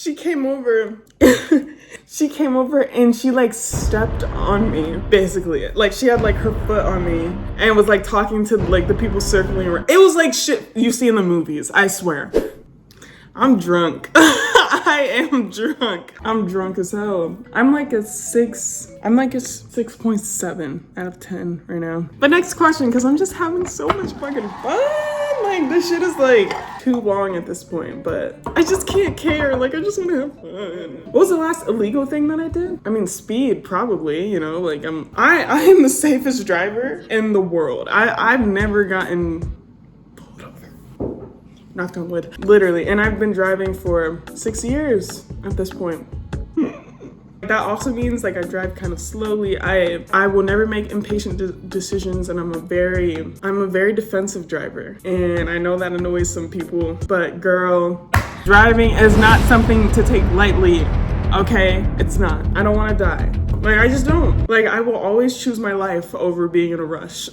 she came over. She came over and she like stepped on me, basically. Like she had like her foot on me and was like talking to like the people circling around. It was like shit you see in the movies, I swear. I'm drunk. I am drunk. I'm drunk as hell. I'm like a 6.7 out of 10 right now. But next question, because I'm just having so much fucking fun. Like this shit is like too long at this point, but I just can't care. Like I just want to have fun. What was the last illegal thing that I did? I mean, speed, probably, you know, like I am the safest driver in the world. I've never gotten knocked on wood, literally. And I've been driving for 6 years at this point. That also means like I drive kind of slowly. I will never make impatient decisions, and I'm a very defensive driver. And I know that annoys some people, but girl, driving is not something to take lightly. Okay, it's not. I don't want to die. Like I just don't. Like I will always choose my life over being in a rush.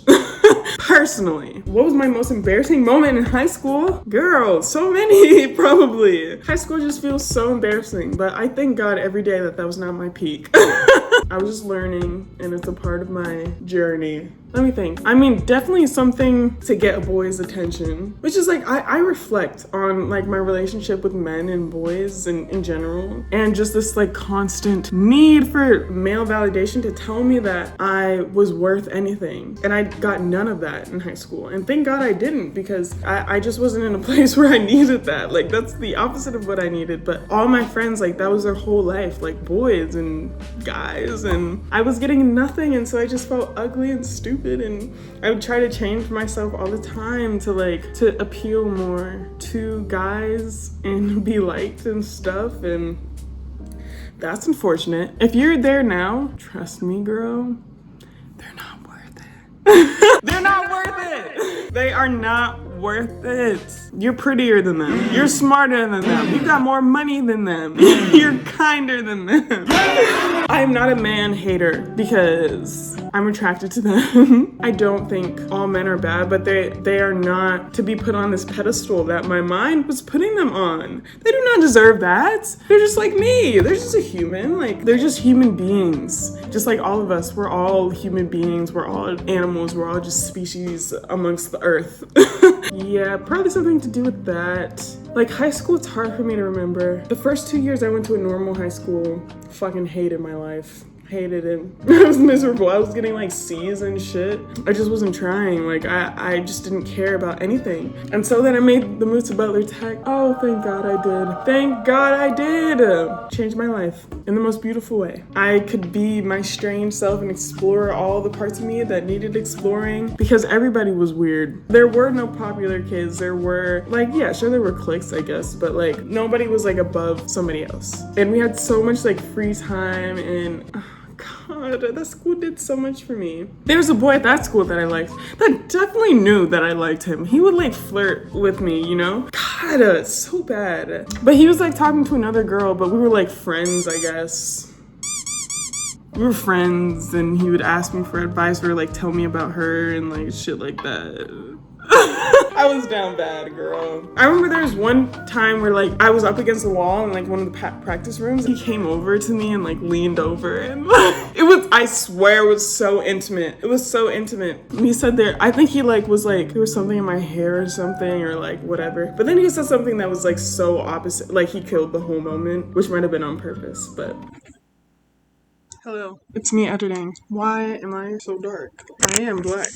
Personally. What was my most embarrassing moment in high school? Girl, so many, probably. High school just feels so embarrassing, but I thank God every day that was not my peak. I was just learning, and it's a part of my journey. Let me think. I mean, definitely something to get a boy's attention, which is like, I reflect on like my relationship with men and boys in general, and just this like constant need for male validation to tell me that I was worth anything. And I got none of that in high school. And thank God I didn't, because I just wasn't in a place where I needed that. Like that's the opposite of what I needed. But all my friends, like that was their whole life, like boys and guys, and I was getting nothing. And so I just felt ugly and stupid. And I would try to change myself all the time to appeal more to guys and be liked and stuff, and that's unfortunate. If you're there now, trust me, girl, they're not worth it. They're not worth it. They are not worth it. You're prettier than them. You're smarter than them. You got more money than them. You're kinder than them. I am not a man hater because I'm attracted to them. I don't think all men are bad, but they are not to be put on this pedestal that my mind was putting them on. They do not deserve that. They're just like me. They're just a human. Like they're just human beings. Just like all of us. We're all human beings. We're all animals. We're all just species amongst the earth. Yeah, probably something to do with that. Like high school, it's hard for me to remember. The first 2 years I went to a normal high school, fucking hated my life. Hated it. I was miserable. I was getting like C's and shit. I just wasn't trying. Like I just didn't care about anything. And so then I made the move to Butler Tech. Oh, thank God I did. Thank God I did. Changed my life in the most beautiful way. I could be my strange self and explore all the parts of me that needed exploring, because everybody was weird. There were no popular kids. There were like, yeah, sure there were cliques, I guess, but like nobody was like above somebody else. And we had so much like free time, and God, that school did so much for me. There was a boy at that school that I liked that definitely knew that I liked him. He would like flirt with me, you know? God, so bad. But he was like talking to another girl, but we were like friends, I guess. We were friends, and he would ask me for advice or like tell me about her and like shit like that. I was down bad, girl. I remember there was one time where like I was up against the wall in like one of the practice rooms. He came over to me and like leaned over, and it was, I swear, it was so intimate. It was so intimate. He said there, I think he like was like, there was something in my hair or something or like whatever. But then he said something that was like so opposite. Like he killed the whole moment, which might have been on purpose, but. Hello, it's me editing. Why am I so dark? I am black.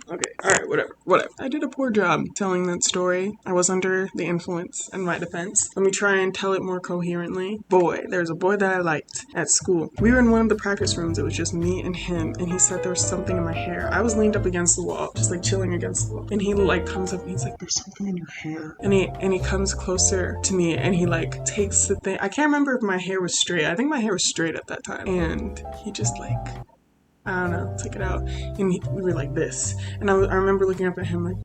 Okay, alright, whatever. I did a poor job telling that story. I was under the influence, in my defense. Let me try and tell it more coherently. There's a boy that I liked at school. We were in one of the practice rooms. It was just me and him, and he said there was something in my hair. I was leaned up against the wall, just like chilling against the wall. And he like comes up and he's like, there's something in your hair. And he comes closer to me, and he like takes the thing. I can't remember if my hair was straight. I think my hair was straight at that time. And he just like, I don't know, took it out, and we were like this, and I remember looking up at him like,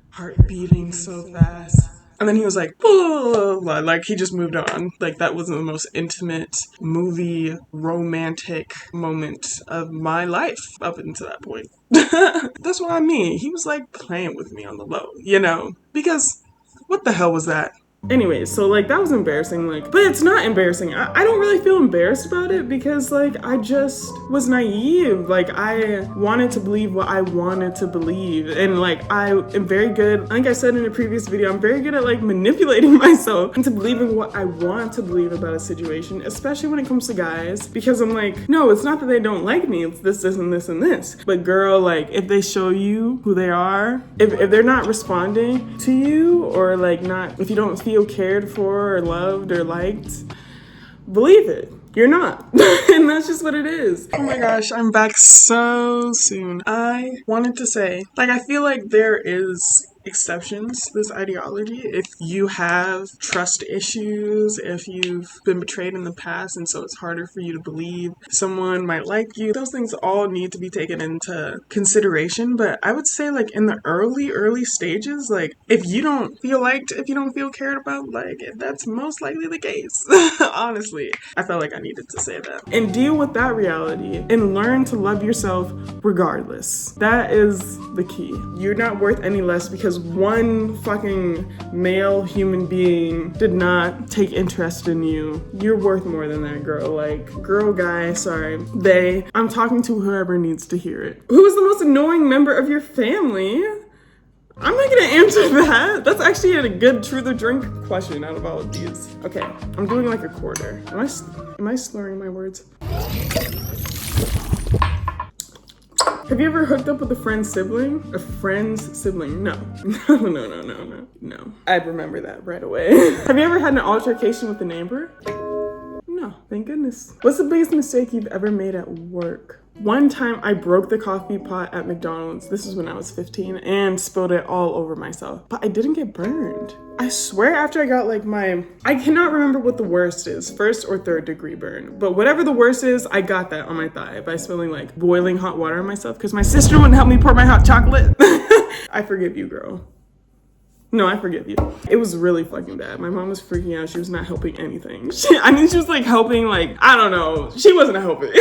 heart beating so fast, and then he was like, oh, like he just moved on. Like that was the most intimate movie romantic moment of my life up until that point. That's what I mean. He was like playing with me on the low, you know, because what the hell was that? Anyways, so like that was embarrassing, like, but it's not embarrassing. I don't really feel embarrassed about it because like I just was naive. Like I wanted to believe what I wanted to believe. And like I am very good, like I said in a previous video, I'm very good at like manipulating myself into believing what I want to believe about a situation, especially when it comes to guys, because I'm like, no, it's not that they don't like me, it's this, this, and this, and this. But girl, like if they show you who they are, if they're not responding to you, or like not, if you don't feel cared for or loved or liked, believe it. You're not. And that's just what it is. Oh my gosh, I'm back so soon. I wanted to say, like, I feel like there is exceptions to this ideology. If you have trust issues, if you've been betrayed in the past and so it's harder for you to believe someone might like you, those things all need to be taken into consideration. But I would say like in the early stages, like if you don't feel liked, if you don't feel cared about, like that's most likely the case. Honestly, I felt like I needed to say that. And deal with that reality and learn to love yourself regardless. That is the key. You're not worth any less because one fucking male human being did not take interest in you. You're worth more than that, girl. Like, girl, guy, sorry. They, I'm talking to whoever needs to hear it. Who is the most annoying member of your family? I'm not gonna answer that. That's actually a good truth or drink question out of all of these. Okay, I'm doing like a quarter. Am I slurring my words? Have you ever hooked up with a friend's sibling? A friend's sibling? No. No. I'd remember that right away. Have you ever had an altercation with a neighbor? No, thank goodness. What's the biggest mistake you've ever made at work? One time I broke the coffee pot at McDonald's, this is when I was 15, and spilled it all over myself. But I didn't get burned. I swear after I got like I cannot remember what the worst is, 1st or 3rd degree burn. But whatever the worst is, I got that on my thigh by spilling like boiling hot water on myself because my sister wouldn't help me pour my hot chocolate. I forgive you, girl. No, I forgive you. It was really fucking bad. My mom was freaking out. She was not helping anything. She was like helping, like, I don't know. She wasn't helping.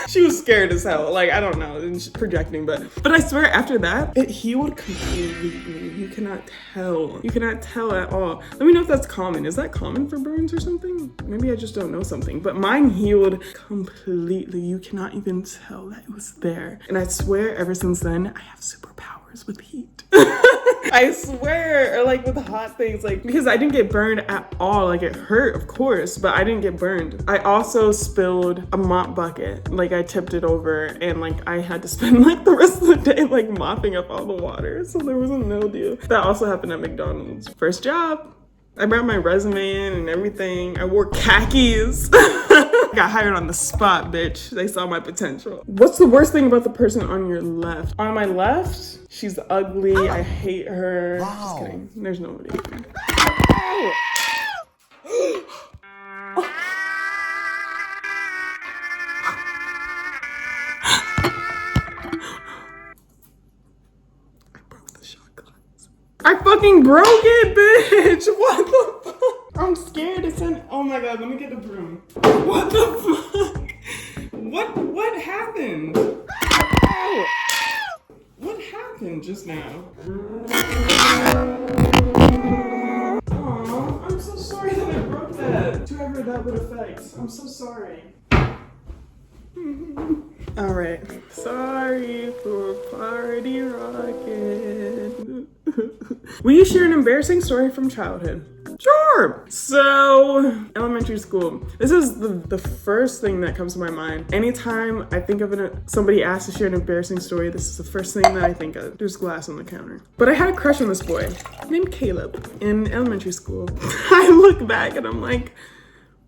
She was scared as hell. Like, I don't know, and she's projecting, but I swear after that, it healed completely. You cannot tell. You cannot tell at all. Let me know if that's common. Is that common for burns or something? Maybe I just don't know something, but mine healed completely. You cannot even tell that it was there. And I swear ever since then, I have superpowers with heat. I swear, or like with hot things, like because I didn't get burned at all. Like it hurt, of course, but I didn't get burned. I also spilled a mop bucket. Like I tipped it over and like I had to spend like the rest of the day like mopping up all the water. So there was a mildew. That also happened at McDonald's. First job. I brought my resume in and everything. I wore khakis. Got hired on the spot, bitch. They saw my potential. What's the worst thing about the person on your left? On my left, she's ugly. I hate her. Wow. Just kidding. There's nobody. I fucking broke it, bitch! What the fuck? I'm scared to send. Oh my god, let me get the broom. What the fuck? What happened? What happened just now? Aw, I'm so sorry that I broke that. To whoever that would affect. I'm so sorry. Alright, sorry for party rockin'. Will you share an embarrassing story from childhood? Sure! So, elementary school. This is the first thing that comes to my mind. Anytime I think of somebody asks to share an embarrassing story, this is the first thing that I think of. There's glass on the counter. But I had a crush on this boy named Caleb in elementary school. I look back and I'm like,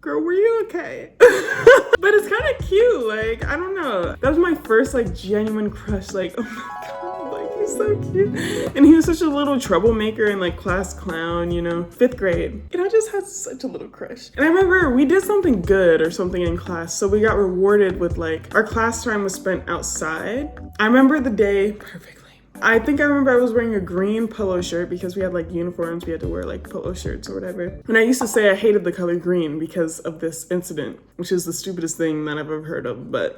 girl, were you okay? But it's kind of cute, like, I don't know. That was my first, like, genuine crush, like, oh my god, like, he's so cute. And he was such a little troublemaker and, like, class clown, you know, 5th grade. And I just had such a little crush. And I remember we did something good or something in class, so we got rewarded with, like, our class time was spent outside. I remember the day perfectly. I think I remember I was wearing a green polo shirt because we had like uniforms, we had to wear like polo shirts or whatever. And I used to say I hated the color green because of this incident, which is the stupidest thing that I've ever heard of, but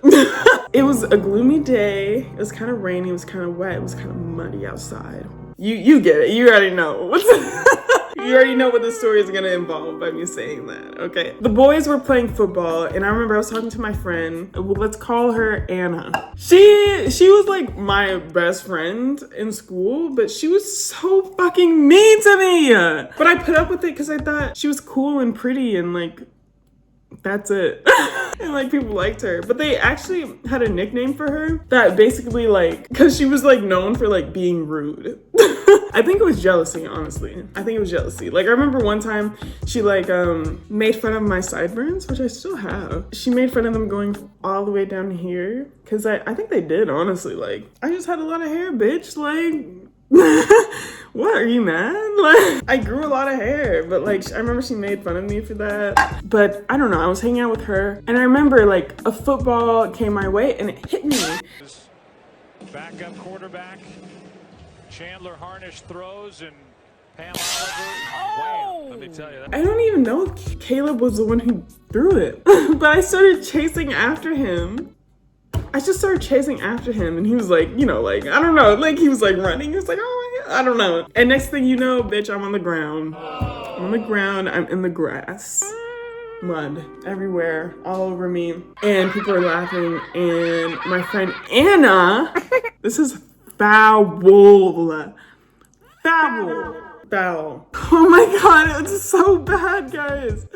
it was a gloomy day. It was kind of rainy, it was kind of wet, it was kind of muddy outside. You get it, you already know. You already know what the story is gonna involve by me saying that, okay? The boys were playing football, and I remember I was talking to my friend. Well, let's call her Anna. She was like my best friend in school, but she was so fucking mean to me. But I put up with it because I thought she was cool and pretty and like, that's it. And like people liked her, but they actually had a nickname for her that basically like, cause she was like known for like being rude. I think it was jealousy, honestly. I think it was jealousy. Like I remember one time she like made fun of my sideburns, which I still have. She made fun of them going all the way down here. Cause I think they did, honestly. Like I just had a lot of hair, bitch. Like what, are you mad? Like I grew a lot of hair, but like I remember she made fun of me for that. But I don't know, I was hanging out with her and I remember like a football came my way and it hit me. Backup quarterback Chandler Harnish throws and Pam Oliver. Wow, let me tell you that. I don't even know if Caleb was the one who threw it. But I started chasing after him. I just started chasing after him and he was like, you know, like, I don't know, like he was like running. He was like, oh my God, I don't know. And next thing you know, bitch, I'm on the ground. I'm on the ground, I'm in the grass. Mud everywhere, all over me. And people are laughing. And my friend Anna, this is foul. Foul. Oh my God, it's so bad, guys.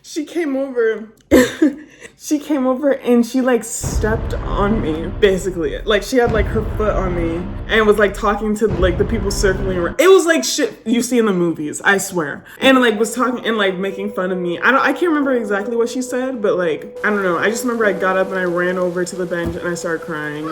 She came over and she like stepped on me, basically. Like she had like her foot on me and was like talking to like the people circling around. It was like shit you see in the movies, I swear. And like was talking and like making fun of me. I can't remember exactly what she said, but like, I don't know. I just remember I got up and I ran over to the bench and I started crying.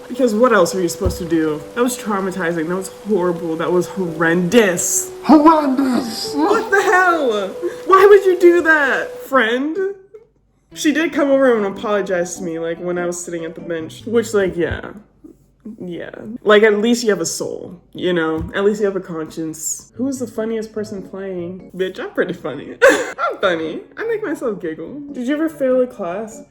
Because what else are you supposed to do? That was traumatizing. That was horrible. That was horrendous. Horrendous! What the hell? Why would you do that, friend? She did come over and apologize to me, like, when I was sitting at the bench. Which, like, yeah. Like, at least you have a soul, you know? At least you have a conscience. Who is the funniest person playing? Bitch, I'm pretty funny. I'm funny. I make myself giggle. Did you ever fail a class?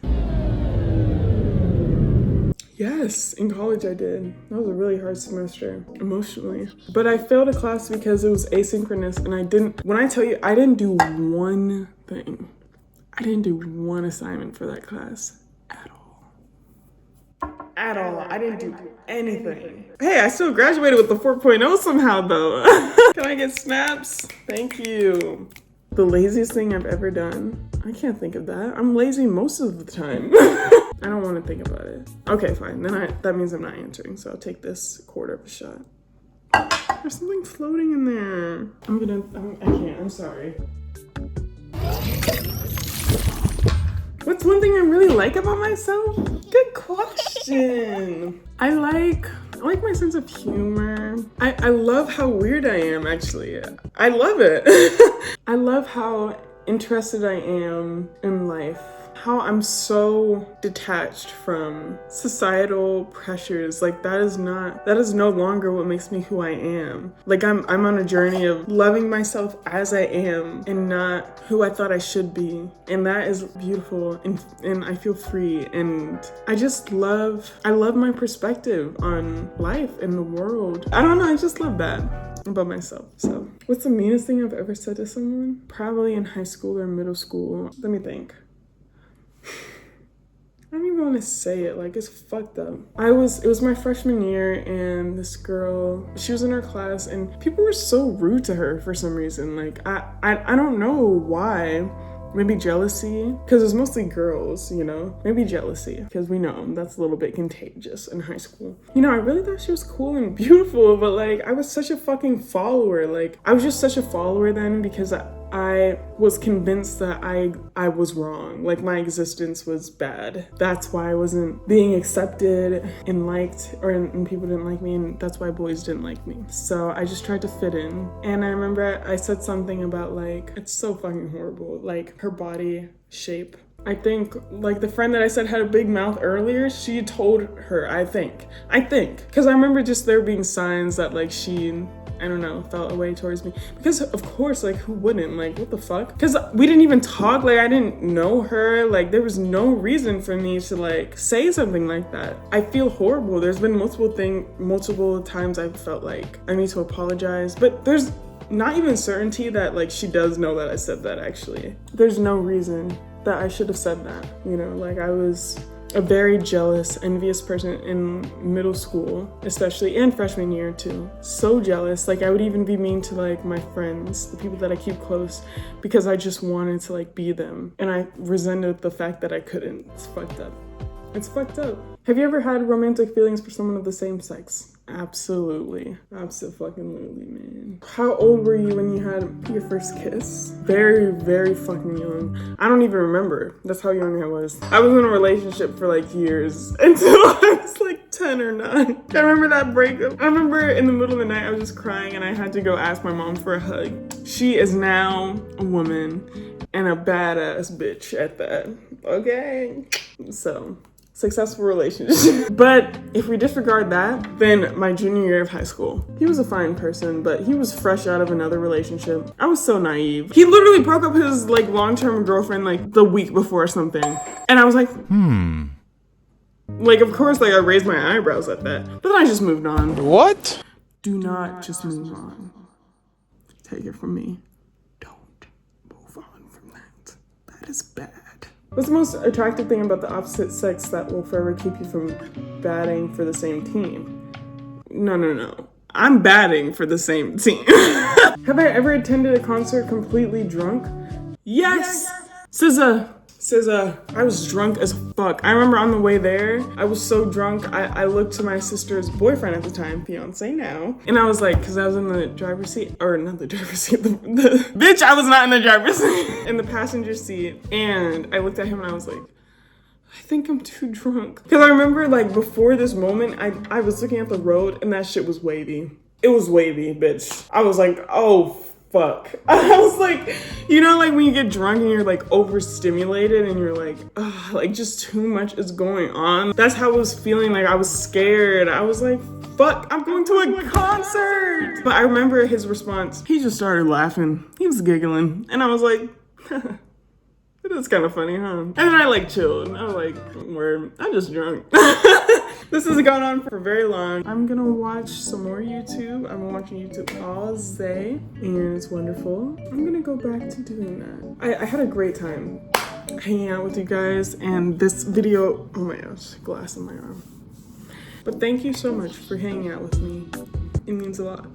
Yes, in college I did. That was a really hard semester, emotionally. But I failed a class because it was asynchronous and when I tell you, I didn't do one thing. I didn't do one assignment for that class at all. At all, I didn't do anything. Hey, I still graduated with the 4.0 somehow though. Can I get snaps? Thank you. The laziest thing I've ever done? I can't think of that. I'm lazy most of the time. I don't want to think about it. Okay, fine. Then that means I'm not answering, so I'll take this quarter of a shot. There's something floating in there. I can't, I'm sorry. What's one thing I really like about myself? Good question. I like my sense of humor. I love how weird I am, actually. I love it. I love how interested I am in life. How I'm so detached from societal pressures. Like that is no longer what makes me who I am. Like I'm on a journey of loving myself as I am and not who I thought I should be. And that is beautiful and I feel free and I love my perspective on life and the world. I don't know, I just love that about myself. So what's the meanest thing I've ever said to someone? Probably in high school or middle school. Let me think. I don't even want to say it, like it's fucked up. It was my freshman year and this girl, she was in our class and people were so rude to her for some reason. Like I don't know why. Maybe jealousy, because it was mostly girls, you know? Maybe jealousy, because we know that's a little bit contagious in high school. You know, I really thought she was cool and beautiful, but like, I was such a fucking follower. Like, I was just such a follower then because I was convinced that I was wrong. Like, my existence was bad. That's why I wasn't being accepted and liked, and people didn't like me, and that's why boys didn't like me. So I just tried to fit in. And I remember I said something about like, it's so fucking horrible. Like, her body shape. I think, like, the friend that I said had a big mouth earlier, she told her, I think. Because I remember just there being signs that, like, I don't know, felt a way towards me. Because of course, like, who wouldn't? Like, what the fuck? Because we didn't even talk, like, I didn't know her. Like, there was no reason for me to, like, say something like that. I feel horrible. There's been multiple times I've felt like I need to apologize, but there's not even certainty that, like, she does know that I said that, actually. There's no reason that I should have said that, you know? Like, I was a very jealous, envious person in middle school, especially, and freshman year too. So jealous, like I would even be mean to like my friends, the people that I keep close, because I just wanted to like be them. And I resented the fact that I couldn't. It's fucked up. It's fucked up. Have you ever had romantic feelings for someone of the same sex? Absolutely. Abso-fucking-lutely, man. How old were you when you had your first kiss? Very, very fucking young. I don't even remember. That's how young I was. I was in a relationship for like years until I was like 10 or 9. I remember that breakup. I remember in the middle of the night I was just crying and I had to go ask my mom for a hug. She is now a woman and a badass bitch at that. Okay? So, successful relationship. But if we disregard that, then my junior year of high school, he was a fine person, but he was fresh out of another relationship. I was so naive. He literally broke up his like long-term girlfriend like the week before or something. And I was like, Like, of course, like I raised my eyebrows at that. But then I just moved on. What? Do not just move on. Take it from me. Don't move on from that. That is bad. What's the most attractive thing about the opposite sex that will forever keep you from batting for the same team? No. I'm batting for the same team. Have I ever attended a concert completely drunk? Yes! SZA, I was drunk as fuck. I remember on the way there, I was so drunk, I looked to my sister's boyfriend at the time, fiance now, and I was like, cause I was in the driver's seat, or not the driver's seat, the bitch, I was not in the driver's seat, in the passenger seat, and I looked at him and I was like, I think I'm too drunk. Cause I remember like before this moment, I was looking at the road and that shit was wavy. It was wavy, bitch. I was like, oh, fuck. I was like, you know, like when you get drunk and you're like overstimulated and you're like, ugh, like just too much is going on. That's how I was feeling. Like I was scared. I was like, fuck, I'm going to a concert. But I remember his response. He just started laughing. He was giggling. And I was like, that's kind of funny, huh? And then I like chilled. I was like, word, I'm just drunk. This has gone on for very long. I'm gonna watch some more YouTube. I've been watching YouTube all day and it's wonderful. I'm gonna go back to doing that. I had a great time hanging out with you guys, and this video, oh my gosh, glass in my arm. But thank you so much for hanging out with me. It means a lot.